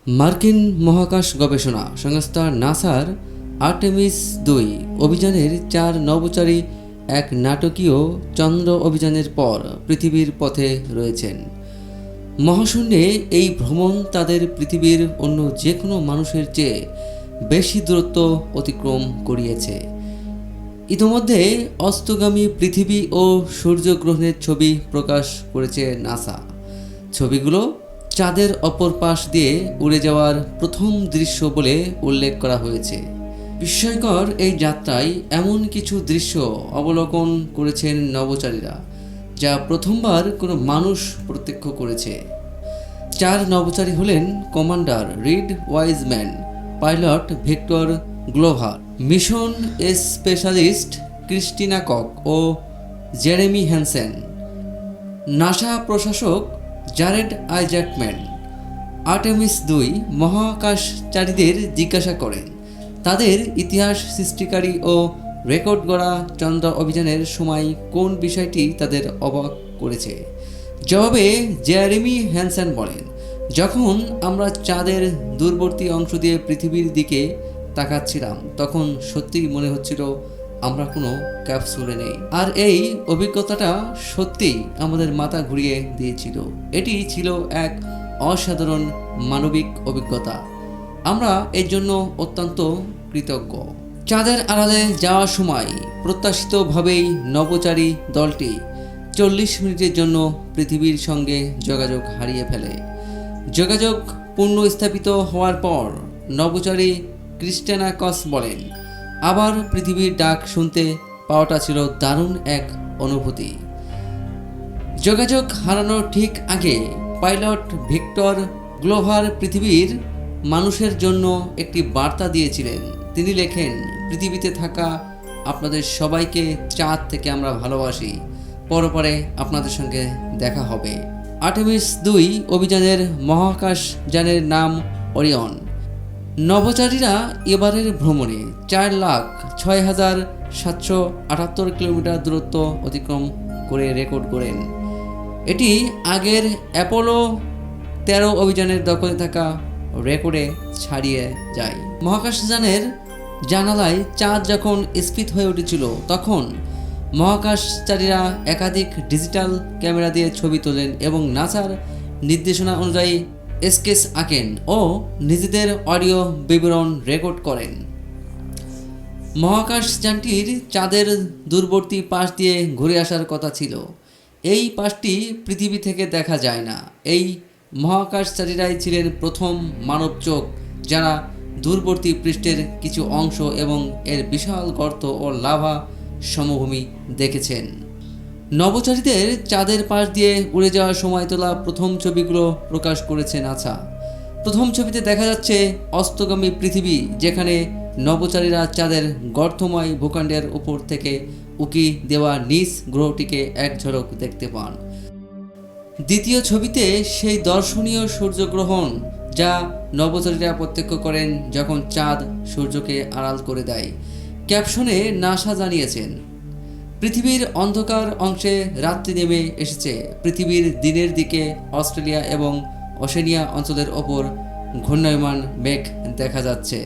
মার্কিন মহাকাশ গবেষণা সংস্থা নাসার আর্টেমিস-2 অভিযানের 4 নভোচারী এক নাটকীয় চন্দ্র অভিযানের পর পৃথিবীর পথে রয়েছেন। মহাশূন্যে এই ভ্রমণ তাদের পৃথিবীর অন্য যে কোনো মানুষের চেয়ে বেশি দূরত্ব অতিক্রম করিয়েছে। ইতোমধ্যে অস্তগামী পৃথিবী ও সূর্যগ্রহণের ছবি প্রকাশ করেছে নাসা। ছবিগুলো চাঁদের অপর পাশ দিয়ে উড়ে যাওয়ার প্রথম দৃশ্য বলে উল্লেখ করা হয়েছে। বিস্ময়কর এই যাত্রায় এমন কিছু দৃশ্য অবলোকন করেছেন নভোচারীরা, যা প্রথমবার কোনো মানুষ প্রত্যক্ষ করেছে। 4 নভোচারী হলেন commander Reed Wiseman, pilot Victor Glover, mission specialist Christina Koch ও জেরেমি হ্যানসেন, নাসা প্রশাসক জারেড আইজ্যাকম্যান। আর্টেমিস-2 মহাকাশচারীদের জিজ্ঞাসা করেন তাদের ইতিহাস সৃষ্টিকারী ও রেকর্ড গড়া চন্দ্র অভিযানের সময় কোন বিষয়টি তাদের অবাক করেছে। জবাবে জেরেমি হ্যানসেন বলেন, যখন আমরা চাঁদের দূরবর্তী অংশ দিয়ে পৃথিবীর দিকে তাকাচ্ছিলাম তখন সত্যিই মনে হচ্ছিল আমরা কোনো ক্যাপসুলে নেই। আর এই অভিজ্ঞতাটা সত্যিই আমাদের মাথা ঘুরিয়ে দিয়েছিল। এটি ছিল এক অসাধারণ মানবিক অভিজ্ঞতা। আমরা এর জন্য অত্যন্ত কৃতজ্ঞ। চাঁদের আড়ালে যাওয়ার সময় প্রত্যাশিতভাবেই নভোচারী দলটি 40 মিনিটের জন্য পৃথিবীর সঙ্গে যোগাযোগ হারিয়ে ফেলে। যোগাযোগ পুনঃস্থাপিত হওয়ার পর নভোচারী ক্রিস্টিনা কস বলেন, আবার পৃথিবীর ডাক শুনতে পাওয়াটা ছিল দারুণ এক অনুভূতি। যোগাযোগ হারানোর ঠিক আগে পাইলট ভিক্টর গ্লোভার পৃথিবীর মানুষের জন্য একটি বার্তা দিয়েছিলেন। তিনি লেখেন, পৃথিবীতে থাকা আপনাদের সবাইকে চাঁদ থেকে আমরা ভালোবাসি। পরপরে আপনাদের সঙ্গে দেখা হবে। আর্টেমিস-2 অভিযানের মহাকাশযানের নাম ওরিয়ন। নভোচারীরা এবারের ভ্রমণে 4,06,778 কিলোমিটার দূরত্ব অতিক্রম করে রেকর্ড করেন। এটি আগের অ্যাপোলো 13 অভিযানের দখলে থাকা রেকর্ডে ছাড়িয়ে যায়। মহাকাশযানের জানালায় চাঁদ যখন স্ফীত হয়ে উঠেছিল তখন মহাকাশচারীরা একাধিক ডিজিটাল ক্যামেরা দিয়ে ছবি তোলেন এবং নাসার নির্দেশনা অনুযায়ী স্কেচ আঁকেন ও নিজেদের অডিও বিবরণ রেকর্ড করেন। মহাকাশযানটির চাঁদের দূরবর্তী পাশ দিয়ে ঘুরে আসার কথা ছিল। এই পাশটি পৃথিবী থেকে দেখা যায় না। এই মহাকাশচারীরাই ছিলেন প্রথম মানব চোখ যারা দূরবর্তী পৃষ্ঠের কিছু অংশ এবং এর বিশাল গর্ত ও লাভা সমভূমি দেখেছেন। নভোচারীদের চাঁদের পাশ দিয়ে উড়ে যাওয়ার সময় তোলা প্রথম ছবিগুলো প্রকাশ করেছে নাসা। প্রথম ছবিতে দেখা যাচ্ছে অস্তগামী পৃথিবী, যেখানে নভোচারীরা চাঁদের গর্তময় ভূখণ্ডের উপর থেকে উকি দেওয়া নিজ গ্রহটিকে এক ঝলক দেখতে পান। দ্বিতীয় ছবিতে সেই দর্শনীয় সূর্যগ্রহণ যা নভোচারীরা প্রত্যক্ষ করেন যখন চাঁদ সূর্যকে আড়াল করে দেয়। ক্যাপশনে নাসা জানিয়েছেন, পৃথিবীর অন্ধকার অংশে রাত্রি নেমে এসেছে। পৃথিবীর দিনের দিকে অস্ট্রেলিয়া এবং ওশেনিয়া অঞ্চলের ওপর ঘূর্ণায়মান মেঘ দেখা যাচ্ছে।